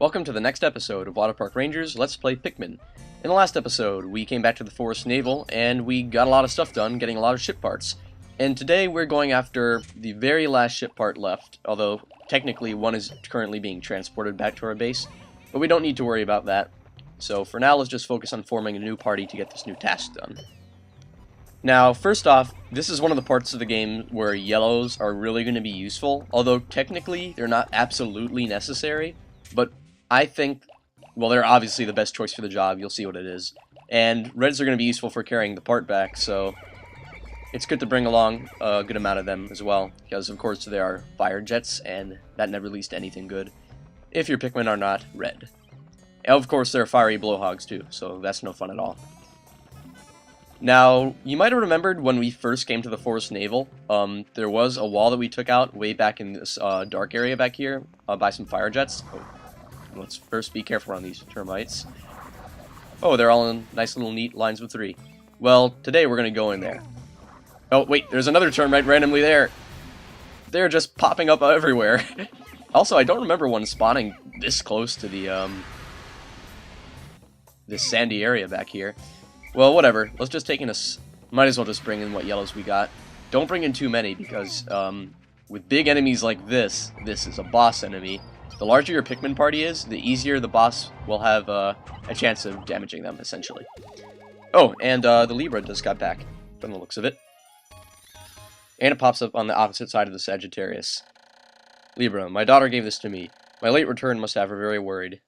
Welcome to the next episode of WaterparkRanger's Let's Play Pikmin. In the last episode, we came back to the Forest Navel, and we got a lot of stuff done, getting a lot of ship parts. And today we're going after the very last ship part left, although technically one is currently being transported back to our base, but we don't need to worry about that. So for now, let's just focus on forming a new party to get this new task done. Now, first off, this is one of the parts of the game where yellows are really going to be useful, although technically they're not absolutely necessary, but I think, well, they're obviously the best choice for the job. You'll see what it is. And reds are going to be useful for carrying the part back, so it's good to bring along a good amount of them as well, because of course they are fire jets, and that never leads to anything good if your Pikmin are not red. And of course, there are fiery blowhogs too, so that's no fun at all. Now, you might have remembered when we first came to the Forest Navel, there was a wall that we took out way back in this dark area back here by some fire jets. Oh, let's first be careful on these termites. Oh, they're all in nice little neat lines of 3. Well, today we're going to go in there. Oh, wait, there's another termite randomly there. They're just popping up everywhere. Also, I don't remember one spawning this close to the, this sandy area back here. Well, whatever. Let's just take in might as well just bring in what yellows we got. Don't bring in too many, because, with big enemies like this is a boss enemy. The larger your Pikmin party is, the easier the boss will have, a chance of damaging them, essentially. Oh, and, the Libra just got back, from the looks of it. And it pops up on the opposite side of the Sagittarius. Libra, my daughter gave this to me. My late return must have her very worried.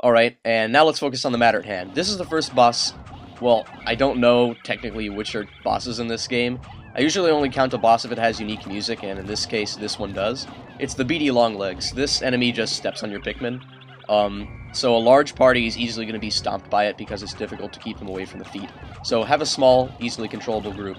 Alright, and now let's focus on the matter at hand. This is the first boss. Well, I don't know technically which are bosses in this game. I usually only count a boss if it has unique music, and in this case, this one does. It's the beady longlegs. This enemy just steps on your Pikmin. So a large party is easily going to be stomped by it because it's difficult to keep them away from the feet. So have a small, easily controllable group.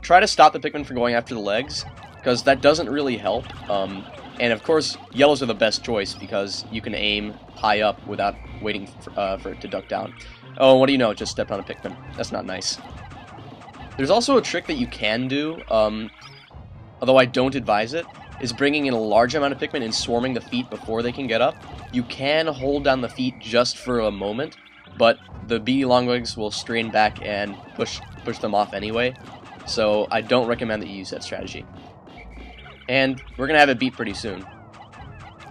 Try to stop the Pikmin from going after the legs, because that doesn't really help. And of course, yellows are the best choice because you can aim high up without waiting for it to duck down. Oh, what do you know? It just stepped on a Pikmin. That's not nice. There's also a trick that you can do, although I don't advise it, is bringing in a large amount of Pikmin and swarming the feet before they can get up. You can hold down the feet just for a moment, but the beady longlegs will strain back and push them off anyway, so I don't recommend that you use that strategy. And we're going to have it beat pretty soon.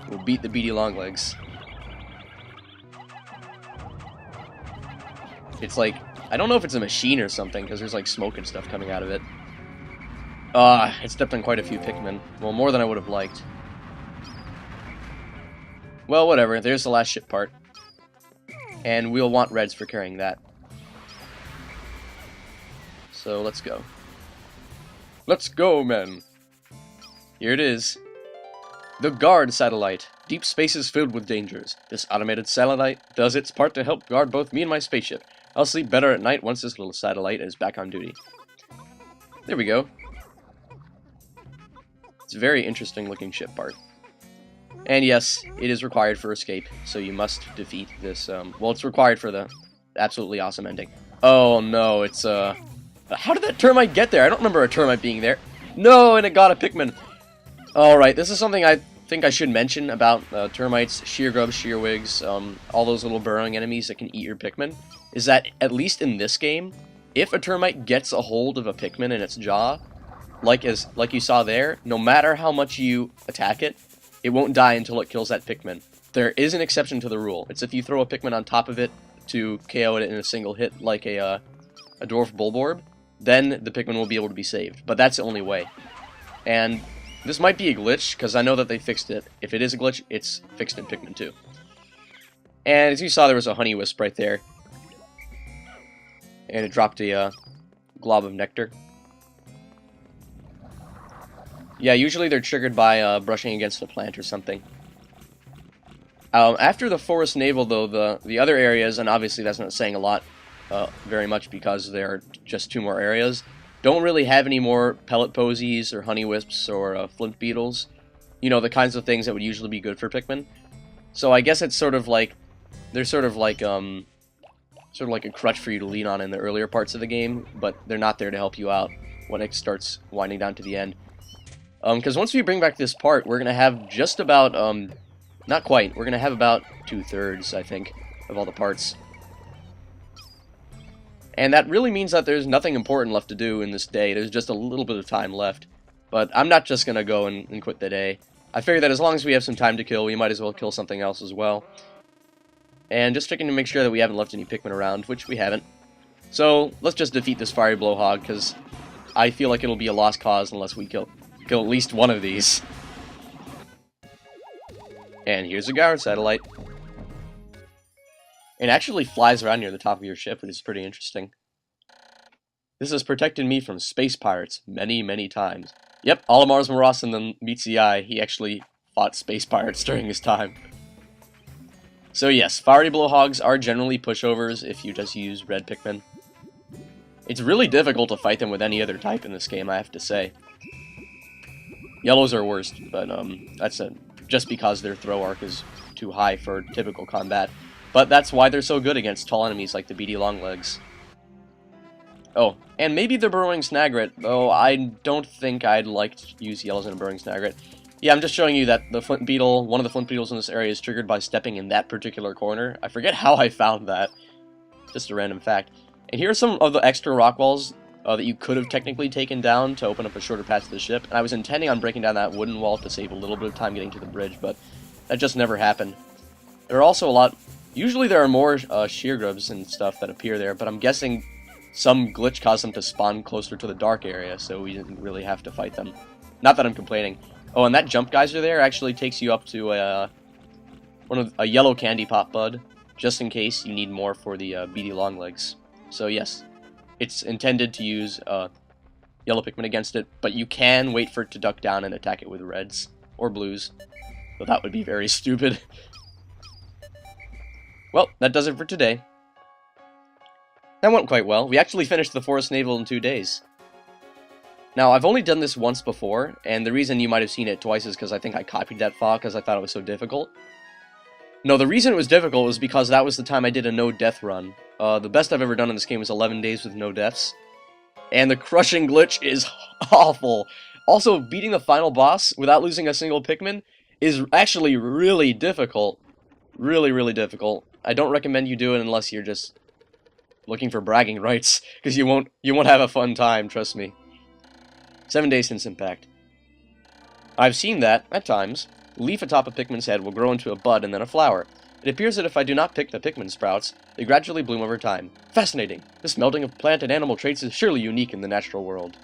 We'll beat the beady longlegs. It's like, I don't know if it's a machine or something, because there's like smoke and stuff coming out of it. It stepped on quite a few Pikmin. Well, more than I would have liked. Well, whatever. There's the last ship part. And we'll want reds for carrying that. So, let's go. Let's go, men! Here it is. The Guard Satellite. Deep space is filled with dangers. This automated satellite does its part to help guard both me and my spaceship. I'll sleep better at night once this little satellite is back on duty. There we go. It's a very interesting looking ship part. And yes, it is required for escape, so you must defeat this, well, it's required for the absolutely awesome ending. Oh no, it's, how did that termite get there? I don't remember a termite being there. No, and it got a Pikmin. Alright, this is something I think I should mention about termites, sheargrubs, shearwigs, all those little burrowing enemies that can eat your Pikmin, is that, at least in this game, if a termite gets a hold of a Pikmin in its jaw, like you saw there, no matter how much you attack it, it won't die until it kills that Pikmin. There is an exception to the rule. It's if you throw a Pikmin on top of it to KO it in a single hit, like a dwarf bulborb, then the Pikmin will be able to be saved. But that's the only way. And this might be a glitch, because I know that they fixed it. If it is a glitch, it's fixed in Pikmin 2. And as you saw, there was a honey wisp right there. And it dropped a glob of nectar. Yeah, usually they're triggered by brushing against a plant or something. After the Forest Navel, though, the other areas, and obviously that's not saying a lot very much because there are just 2 more areas, don't really have any more pellet posies or honey wisps or flint beetles. You know, the kinds of things that would usually be good for Pikmin. So I guess it's sort of like, they're sort of like a crutch for you to lean on in the earlier parts of the game, but they're not there to help you out when it starts winding down to the end. Because once we bring back this part, we're going to have just about Not quite. We're going to have about 2/3, I think, of all the parts. And that really means that there's nothing important left to do in this day. There's just a little bit of time left. But I'm not just going to go and quit the day. I figure that as long as we have some time to kill, we might as well kill something else as well. And just checking to make sure that we haven't left any Pikmin around, which we haven't. So, let's just defeat this Fiery Blowhog, because I feel like it'll be a lost cause unless we kill at least one of these. And here's a Gyro Satellite. It actually flies around near the top of your ship, which is pretty interesting. This has protected me from space pirates many, many times. Yep, Olimar's Moros and then meets the eye. He actually fought space pirates during his time. So yes, Fiery Blowhogs are generally pushovers if you just use red Pikmin. It's really difficult to fight them with any other type in this game, I have to say. Yellows are worst, but that's just because their throw arc is too high for typical combat. But that's why they're so good against tall enemies like the beady longlegs. Oh, and maybe the burrowing Snagret, though I don't think I'd like to use yellows in a burrowing Snagret. Yeah, I'm just showing you that the flint beetle, one of the flint beetles in this area is triggered by stepping in that particular corner. I forget how I found that. Just a random fact. And here are some of the extra rock walls that you could have technically taken down to open up a shorter path to the ship. And I was intending on breaking down that wooden wall to save a little bit of time getting to the bridge, but that just never happened. There are also a lot... Usually there are more sheer grubs and stuff that appear there, but I'm guessing some glitch caused them to spawn closer to the dark area, so we didn't really have to fight them. Not that I'm complaining. Oh, and that jump geyser there actually takes you up to a yellow candy pop bud, just in case you need more for the beady longlegs. So yes, it's intended to use yellow Pikmin against it, but you can wait for it to duck down and attack it with reds or blues. But that would be very stupid. Well, that does it for today. That went quite well. We actually finished the Forest Navel in 2 days. Now, I've only done this once before, and the reason you might have seen it twice is because I think I copied that file because I thought it was so difficult. No, the reason it was difficult was because that was the time I did a no-death run. The best I've ever done in this game was 11 days with no deaths. And the crushing glitch is awful. Also, beating the final boss without losing a single Pikmin is actually really difficult. Really, really difficult. I don't recommend you do it unless you're just looking for bragging rights, because you won't have a fun time, trust me. 7 days since impact. I've seen that, at times, the leaf atop a Pikmin's head will grow into a bud and then a flower. It appears that if I do not pick the Pikmin sprouts, they gradually bloom over time. Fascinating! This melding of plant and animal traits is surely unique in the natural world.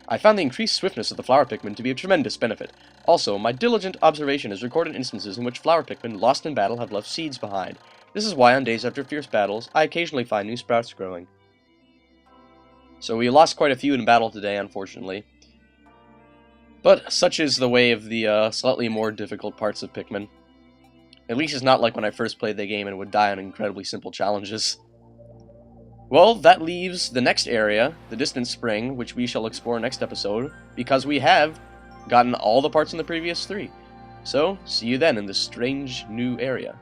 I found the increased swiftness of the flower Pikmin to be a tremendous benefit. Also, my diligent observation has recorded instances in which flower Pikmin lost in battle have left seeds behind. This is why on days after fierce battles, I occasionally find new sprouts growing. So we lost quite a few in battle today, unfortunately. But such is the way of the slightly more difficult parts of Pikmin. At least it's not like when I first played the game and would die on incredibly simple challenges. Well, that leaves the next area, the Distant Spring, which we shall explore next episode, because we have gotten all the parts in the previous 3. So, see you then in this strange new area.